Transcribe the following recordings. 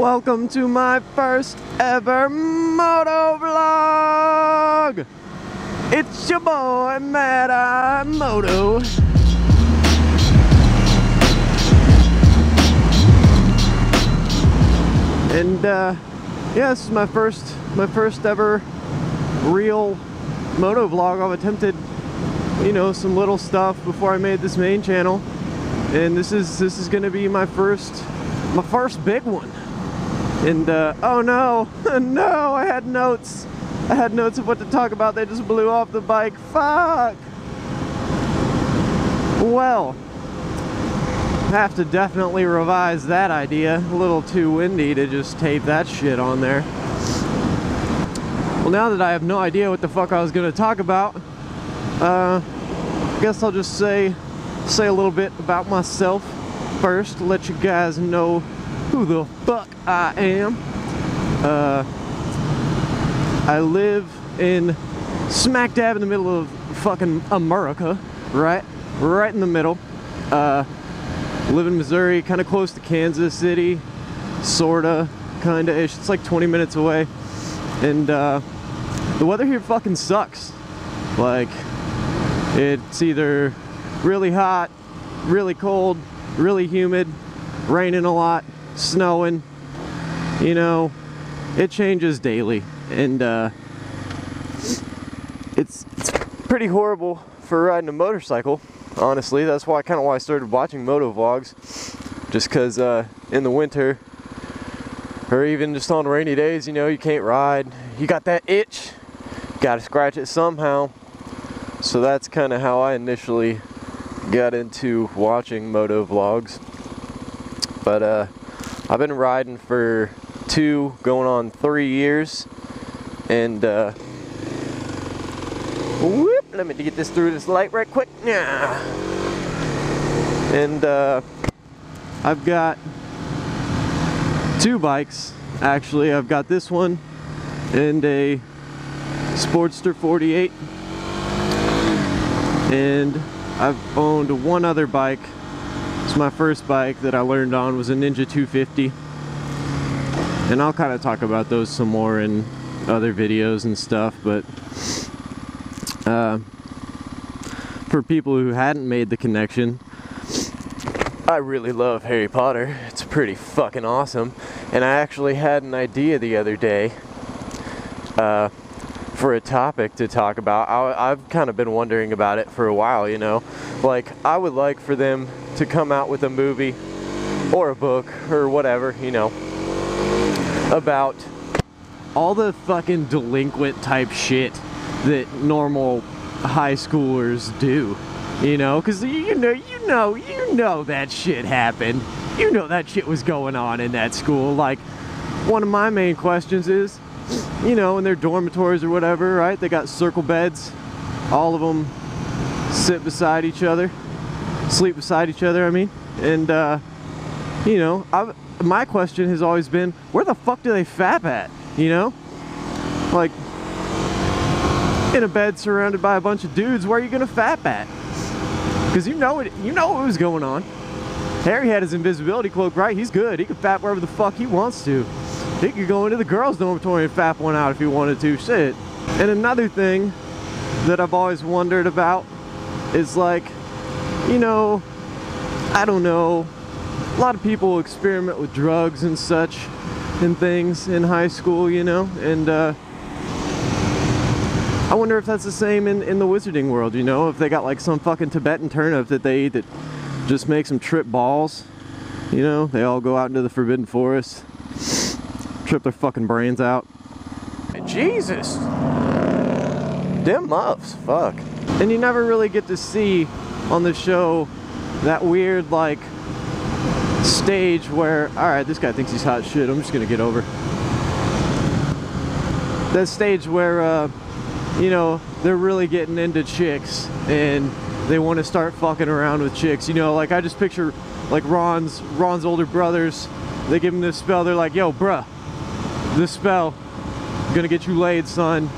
Welcome to my first ever motovlog. It's your boy Mad Eye Moto. And yeah, this is my first ever real motovlog. I've attempted, you know, some little stuff before I made this main channel, and this is gonna be my first big one. And oh no, no, I had notes of what to talk about. They just blew off the bike. Fuck. Well, have to definitely revise that idea. A little too windy to just tape that shit on there. Well, now that I have no idea what the fuck I was gonna talk about, I guess I'll just say a little bit about myself first, let you guys know who the fuck I am. I live in smack dab in the middle of fucking America, right in the middle. Live in Missouri, kind of close to Kansas City, sorta, kinda ish. It's like 20 minutes away, and the weather here fucking sucks. Like, it's either really hot, really cold, really humid, raining a lot, snowing. You know, it changes daily, and it's pretty horrible for riding a motorcycle. Honestly, that's why I started watching motovlogs, just because in the winter, or even just on rainy days, you know, you can't ride. You got that itch, gotta scratch it somehow. So that's kind of how I initially got into watching motovlogs. But I've been riding for 2 going on 3 years, and whoop, let me get this through this light right quick. Yeah. And I've got 2 bikes actually. I've got this one and a Sportster 48, and I've owned one other bike. It's my first bike that I learned on was a Ninja 250, and I'll kind of talk about those some more in other videos and stuff. But for people who hadn't made the connection, I really love Harry Potter. It's pretty fucking awesome, and I actually had an idea the other day for a topic to talk about. I've kind of been wondering about it for a while, you know. Like, I would like for them to come out with a movie or a book or whatever, you know, about all the fucking delinquent type shit that normal high schoolers do, you know, because you know that shit happened. You know that shit was going on in that school. Like, one of my main questions is, you know, in their dormitories or whatever, right? They got circle beds. All of them sit beside each other, sleep beside each other, I mean. And, you know, my question has always been, where the fuck do they fap at, you know? Like, in a bed surrounded by a bunch of dudes, where are you gonna fap at? Because you know what was going on. Harry had his invisibility cloak, right? He's good. He could fap wherever the fuck he wants to. He could go into the girls' dormitory and fap one out if he wanted to. Shit. And another thing that I've always wondered about is, like, you know, I don't know, a lot of people experiment with drugs and such and things in high school, you know, and I wonder if that's the same in the wizarding world, you know, if they got like some fucking Tibetan turnip that they eat that just makes them trip balls, you know. They all go out into the forbidden forest, trip their fucking brains out. Jesus, them muffs, fuck. And you never really get to see on the show that weird, like, stage where, alright, this guy thinks he's hot shit, I'm just gonna get over. That stage where, you know, they're really getting into chicks and they want to start fucking around with chicks, you know. Like, I just picture, like, Ron's older brothers, they give him this spell, they're like, yo, bruh, this spell, gonna get you laid, son.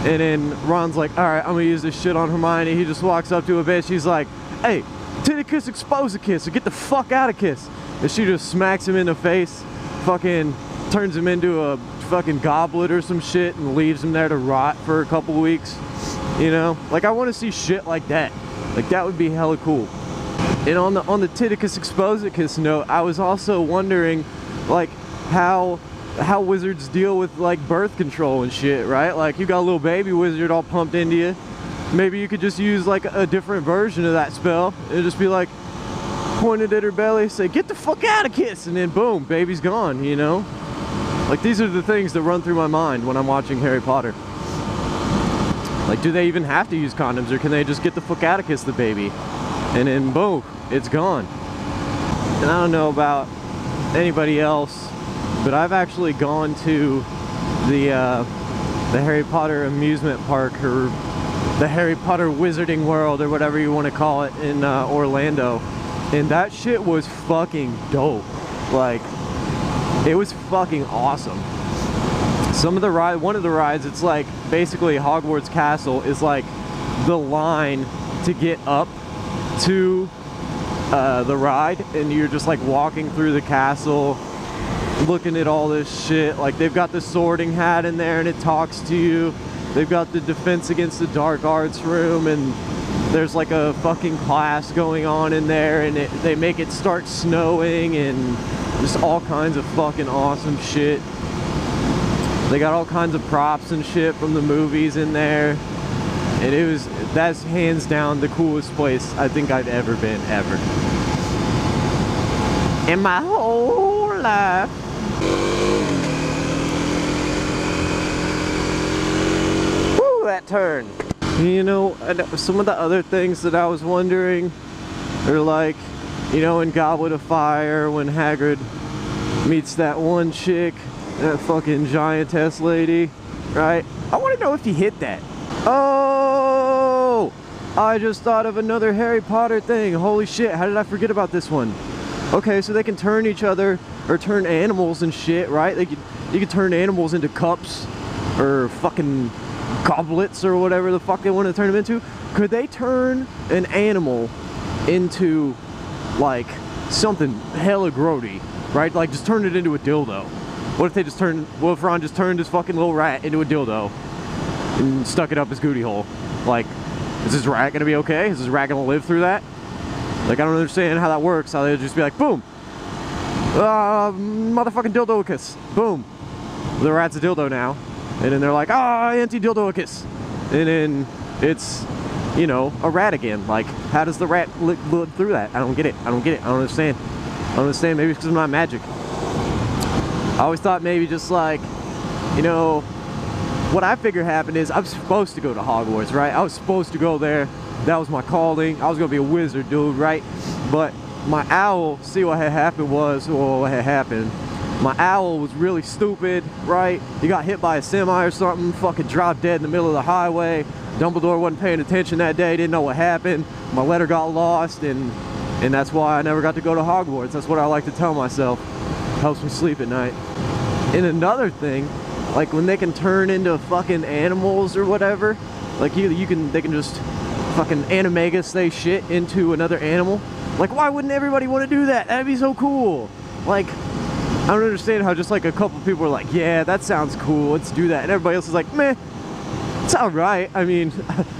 And then Ron's like, alright, I'm gonna use this shit on Hermione. He just walks up to a bitch, he's like, hey, titty kiss, expose a kiss, or get the fuck out of kiss. And she just smacks him in the face, fucking turns him into a fucking goblet or some shit and leaves him there to rot for a couple weeks. You know, like I want to see shit like that. Like that would be hella cool. And on the Titticus Exposicus note, I was also wondering, like, how wizards deal with like birth control and shit, right? Like you got a little baby wizard all pumped into you. Maybe you could just use like a different version of that spell. It'd just be like pointed at her belly, say, "Get the fuck out of kiss," and then boom, baby's gone, you know? Like these are the things that run through my mind when I'm watching Harry Potter. Like, do they even have to use condoms, or can they just get the fuck out of kiss the baby? And then boom, it's gone. And I don't know about anybody else, but I've actually gone to the Harry Potter amusement park, or the Harry Potter Wizarding World, or whatever you want to call it, in Orlando, and that shit was fucking dope. Like, it was fucking awesome. One of the rides, it's like basically Hogwarts Castle is like the line to get up to the ride, and you're just like walking through the castle looking at all this shit. Like they've got the sorting hat in there and it talks to you. They've got the defense against the dark arts room, and there's like a fucking class going on in there, and they make it start snowing and just all kinds of fucking awesome shit. They got all kinds of props and shit from the movies in there, and that's hands down the coolest place I think I've ever been, ever. In my whole life. Woo, that turn. You know, some of the other things that I was wondering are like, you know, in Goblet of Fire, when Hagrid meets that one chick, that fucking giantess lady, right? I want to know if he hit that. Oh, I just thought of another Harry Potter thing. Holy shit, how did I forget about this one? Okay, so they can turn each other, or turn animals and shit, right? You can turn animals into cups, or fucking goblets, or whatever the fuck they want to turn them into. Could they turn an animal into like something hella grody, right? Like just turn it into a dildo. What if Ron just turned his fucking little rat into a dildo and stuck it up his gooty hole? Like, is this rat gonna be okay? Is this rat gonna live through that? Like, I don't understand how that works. How they'd just be like, boom, motherfucking dildoicus, boom, the rat's a dildo now. And then they're like, anti-dildoicus, and then it's, you know, a rat again. Like, how does the rat live through that? I don't get it. I don't understand. Maybe it's because I'm not magic. I always thought maybe just like, you know, what I figured happened is I'm supposed to go to Hogwarts, right? I was supposed to go there. That was my calling. I was gonna be a wizard, dude, right? But my owl, see what had happened was, well, what had happened, my owl was really stupid, right? He got hit by a semi or something, fucking dropped dead in the middle of the highway. Dumbledore wasn't paying attention that day, didn't know what happened. My letter got lost, and that's why I never got to go to Hogwarts. That's what I like to tell myself. Helps me sleep at night. And another thing, like when they can turn into fucking animals or whatever, like they can just fucking animagus they shit into another animal. Like, why wouldn't everybody want to do that? That'd be so cool. Like, I don't understand how just like a couple people are like, yeah, that sounds cool, let's do that. And everybody else is like, meh, it's alright. I mean,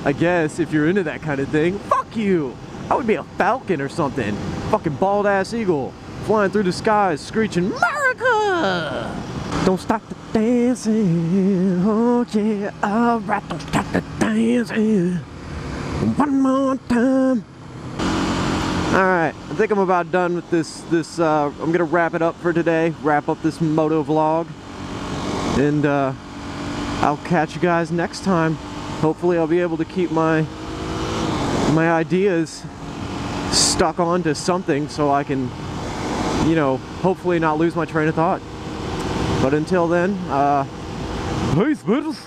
I guess if you're into that kind of thing, fuck you. I would be a falcon or something. Fucking bald ass eagle flying through the skies screeching, America! Don't stop the dancing, oh yeah, alright, don't stop the dancing. One more time. Alright, I think I'm about done with this, I'm gonna wrap it up for today, wrap up this moto vlog, and I'll catch you guys next time. Hopefully I'll be able to keep my ideas stuck onto something so I can, you know, hopefully not lose my train of thought. But until then, peace, bitches.